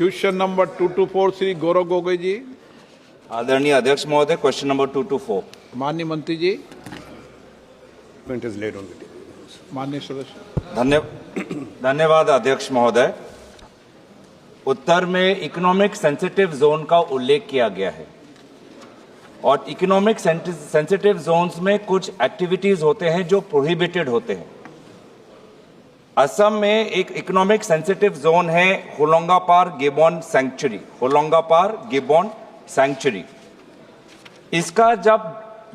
Question number 224 Shri Gaurav Gogoi जी। आदरणीय अध्यक्ष महोदय, क्वेश्चन नंबर 224। माननीय मंत्री जी। माननीय सदस्य। धन्यवाद अध्यक्ष महोदय। उत्तर में इकोनॉमिक सेंसिटिव जोन का उल्लेख किया गया है और इकोनॉमिक सेंसिटिव जोन्स में कुछ एक्टिविटीज होते हैं जो प्रोहिबिटेड होते हैं। असम में एक इकोनॉमिक सेंसिटिव जोन है होलोंगापार गिबॉन सैंक्चुरी। होलोंगापार गिबॉन सैंक्चुरी, इसका जब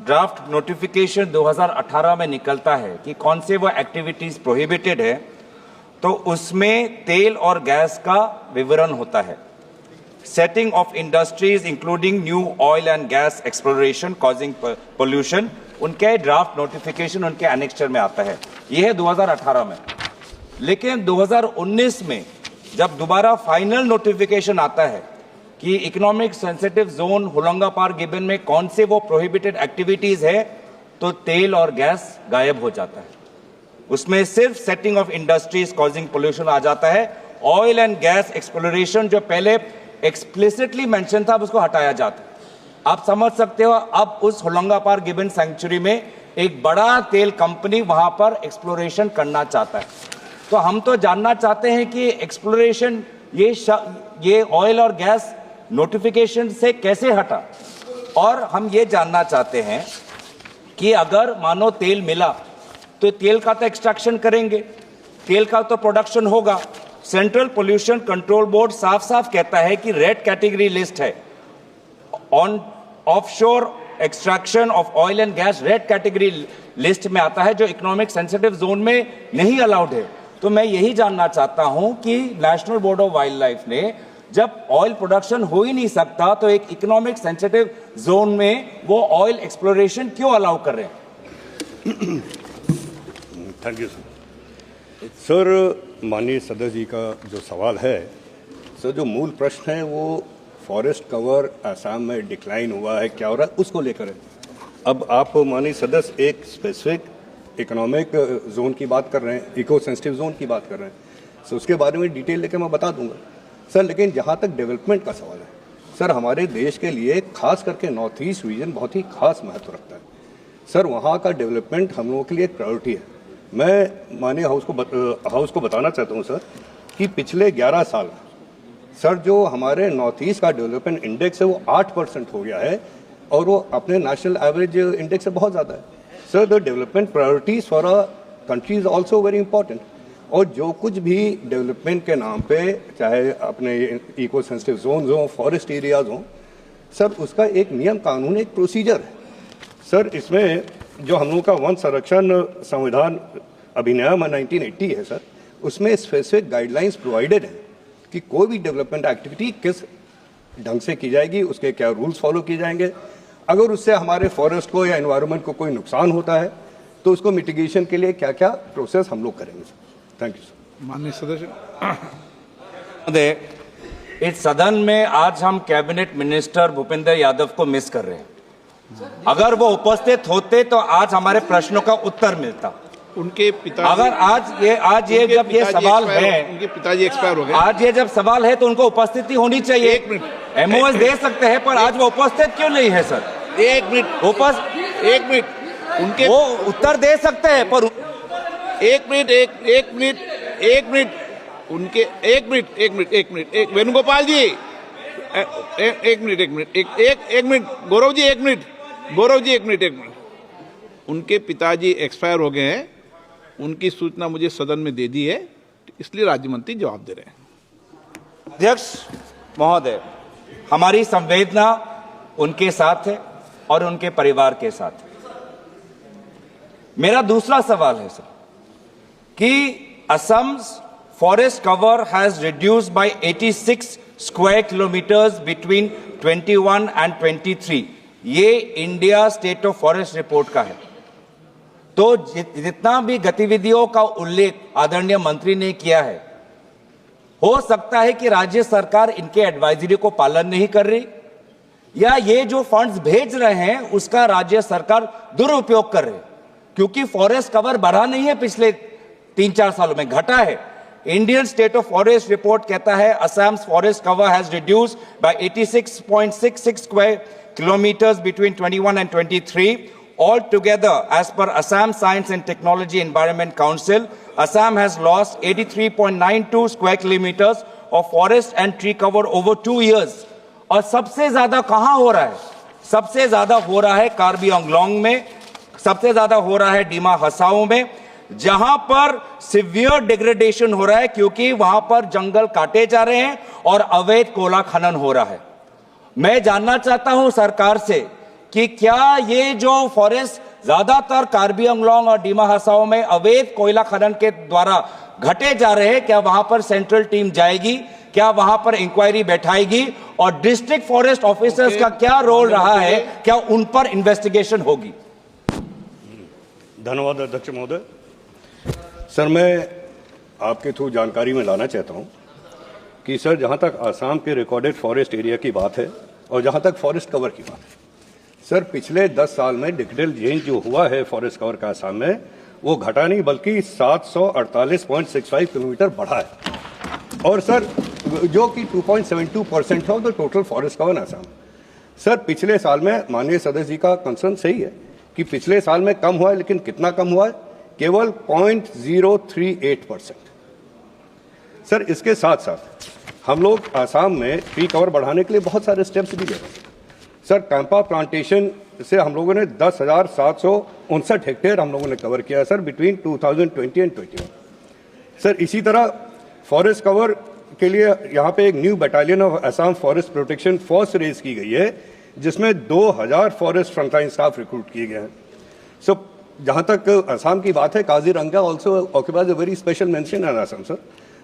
ड्राफ्ट नोटिफिकेशन 2018 में निकलता है कि कौन से वो एक्टिविटीज प्रोहिबिटेड है, तो उसमें तेल और गैस का विवरण होता है। Setting of industries including new oil and gas exploration causing pollution, उनके ड्राफ्ट नोटिफिकेशन उनके एनेक्स्चर में आता है। यह है 2018 में। लेकिन 2019 में जब दोबारा फाइनल नोटिफिकेशन आता है कि इकोनॉमिक सेंसिटिव जोन होलोंगापार गिबन में कौन से वो प्रोहिबिटेड एक्टिविटीज है, तो तेल और गैस गायब हो जाता है। उसमें सिर्फ setting of industries causing pollution आ जाता है। ऑयल एंड गैस एक्सप्लोरेशन जो पहले एक्सप्लिसिटली मेंशन था, अब उसको हटाया जाता है। आप समझ सकते हो, अब उस होलोंगापार गिबन सैंक्चुरी में एक बड़ा तेल कंपनी वहां पर एक्सप्लोरेशन करना चाहता है। तो हम तो जानना चाहते हैं कि एक्सप्लोरेशन ये ऑयल और गैस नोटिफिकेशन से कैसे हटा, और हम ये जानना चाहते हैं कि अगर मानो तेल मिला तो तेल का तो एक्सट्रैक्शन करेंगे, तेल का तो प्रोडक्शन होगा। सेंट्रल पोल्यूशन कंट्रोल बोर्ड साफ साफ कहता है कि रेड कैटेगरी लिस्ट है on offshore extraction of oil and gas, red category list में आता है, जो इकोनॉमिक सेंसिटिव जोन में नहीं अलाउड है। तो मैं यही जानना चाहता हूं कि national board of wild life ने जब ऑयल प्रोडक्शन हो ही नहीं सकता, तो एक इकोनॉमिक सेंसिटिव जोन में वो ऑयल एक्सप्लोरेशन क्यों अलाउ कर रहे हैं? Thank you sir. माननीय सदस्य जी का जो सवाल है सर, जो मूल प्रश्न है वो फॉरेस्ट कवर आसाम में डिक्लाइन हुआ है, क्या हो रहा है, उसको लेकर है। अब आप माननीय सदस्य एक स्पेसिफिक इकोनॉमिक जोन की बात कर रहे हैं, इको सेंसिटिव जोन की बात कर रहे हैं, सो उसके बारे में डिटेल लेकर मैं बता दूंगा सर। लेकिन जहाँ तक डेवलपमेंट का सवाल है सर, हमारे देश के लिए खास करके नॉर्थ ईस्ट रीजन बहुत ही खास महत्व रखता है सर। वहाँ का डेवलपमेंट हम लोगों के लिए एक प्रायोरिटी है। मैं माननीय हाउस को बताना चाहता हूँ सर कि पिछले 11 साल सर जो हमारे नॉर्थ ईस्ट का डेवलपमेंट इंडेक्स है वो 8% हो गया है, और वो अपने नेशनल एवरेज इंडेक्स से बहुत ज़्यादा है sir. The development priorities for a country is also very important. और जो कुछ भी डेवलपमेंट के नाम पे, चाहे अपने इको सेंसिटिव जोन हो, फॉरेस्ट एरियाज हो सर, उसका एक नियम कानून, एक प्रोसीजर है सर। इसमें जो हम लोग का वन संरक्षण संविधान अधिनियम 1980 है सर, उसमें स्पेसिफिक गाइडलाइंस प्रोवाइडेड है कि कोई भी डेवलपमेंट एक्टिविटी किस ढंग से की जाएगी, उसके क्या रूल्स फॉलो किए जाएंगे। अगर उससे हमारे फॉरेस्ट को या एनवायरनमेंट को कोई नुकसान होता है तो उसको मिटिगेशन के लिए क्या क्या प्रोसेस हम लोग करेंगे सर। Thank you sir. माननीय सदस्य। इस सदन में आज हम कैबिनेट मिनिस्टर भूपेंद्र यादव को मिस कर रहे हैं। अगर वो उपस्थित होते तो आज हमारे प्रश्नों का उत्तर मिलता। उनके पिता, अगर आज ये जब ये सवाल है, उनके पिताजी एक्सपायर हो गए, आज ये जब सवाल है तो उनको उपस्थिति होनी चाहिए। एक मिनट, एमओएस दे सकते हैं, पर आज वो उपस्थित क्यों नहीं है सर? एक मिनट, उनके वो उत्तर दे सकते हैं, पर एक वेणुगोपाल जी, एक मिनट, गौरव जी एक मिनट। उनके पिताजी एक्सपायर हो गए हैं, उनकी सूचना मुझे सदन में दे दी है, इसलिए राज्य मंत्री जवाब दे रहे हैं। अध्यक्ष महोदय, हमारी संवेदना उनके साथ है और उनके परिवार के साथ है। मेरा दूसरा सवाल है सर कि Assam's forest cover has reduced by 86 square kilometres between 21 and 23। ये India state of forest report का है। तो जितना भी गतिविधियों का उल्लेख आदरणीय मंत्री ने किया है, हो सकता है कि राज्य सरकार इनके एडवाइजरी को पालन नहीं कर रही, या ये जो फंड्स भेज रहे हैं उसका राज्य सरकार दुरुपयोग कर रही, क्योंकि फॉरेस्ट कवर बढ़ा नहीं है पिछले 3-4 सालों में, घटा है। Indian state of forest report कहता है Assam's forest cover has reduced by 86.66 square kilometres between 21 and 23. Altogether, as per Assam Science and Technology Environment Council, Assam has lost 83.92 square kilometers of forest and tree cover over 2 years. और सबसे ज्यादा कहां हो रहा है? सबसे ज्यादा हो रहा है कार्बी आंगलोंग में, सबसे ज्यादा हो रहा है डीमा हसाओ में, जहां पर सिवियर डिग्रेडेशन हो रहा है क्योंकि वहां पर जंगल काटे जा रहे हैं और अवैध कोयला खनन हो रहा है। मैं जानना चाहता हूं सरकार से कि क्या ये जो फॉरेस्ट ज्यादातर कार्बी आंगलोंग और डीमा हसाओ में अवैध कोयला खनन के द्वारा घटे जा रहे हैं, क्या वहां पर सेंट्रल टीम जाएगी, क्या वहां पर इंक्वायरी बैठाएगी और डिस्ट्रिक्ट फॉरेस्ट ऑफिसर्स का क्या रोल रहा है, क्या उन पर इन्वेस्टिगेशन होगी? धन्यवाद अध्यक्ष महोदय। सर, मैं आपके थ्रू जानकारी में लाना चाहता हूं कि सर, जहां तक आसाम के रिकॉर्डेड फॉरेस्ट एरिया की बात है और जहां तक फॉरेस्ट कवर की बात है, सर पिछले 10 साल में डिजिटल चेंज जो हुआ है फॉरेस्ट कवर का आसाम में, वो घटा नहीं बल्कि 748.65 किलोमीटर बढ़ा है। और सर जो कि 2.72% of the total forest cover Assam. Sir पिछले साल में माननीय सदस्य जी का कंसर्न सही है कि पिछले साल में कम हुआ है, लेकिन कितना कम हुआ है? केवल 0.038%। सर इसके साथ साथ हम लोग आसाम में ट्री कवर बढ़ाने के लिए बहुत सारे स्टेप्स भी ले रहे हैं। सर कैंपा प्लांटेशन से हम लोगों ने 10,759 हेक्टेयर हम लोगों ने कवर किया सर बिटवीन 2020 एंड 21। सर इसी तरह फॉरेस्ट कवर के लिए यहाँ पे एक new battalion of Assam forest protection force raise की गई है, जिसमें 2000 फॉरेस्ट फ्रंटलाइन स्टाफ रिक्रूट किए गए हैं। सो जहाँ तक असम की बात है, Kaziranga also occupies a very special mention in Assam sir.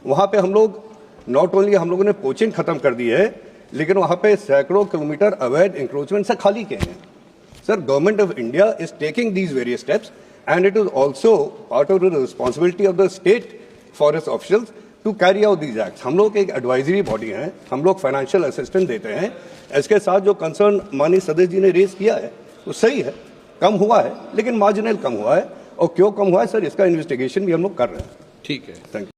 वहाँ पे हम लोग नॉट ओनली हम लोगों ने पोचिंग खत्म कर दी है, लेकिन वहाँ पे सैकड़ों किलोमीटर अवैध इंक्रोचमेंट से खाली किए हैं। Sir government of India is taking these various steps and it is also part of the responsibility of the state forest officials to carry out these acts. हम लोग एक एडवाइजरी बॉडी हैं, हम लोग फाइनेंशियल असिस्टेंस देते हैं। इसके साथ जो कंसर्न माननीय सदस्य जी ने रेज किया है वो सही है, कम हुआ है लेकिन मार्जिनल कम हुआ है। और क्यों कम हुआ है सर, इसका इन्वेस्टिगेशन भी हम लोग कर रहे हैं। ठीक है, थैंक यू।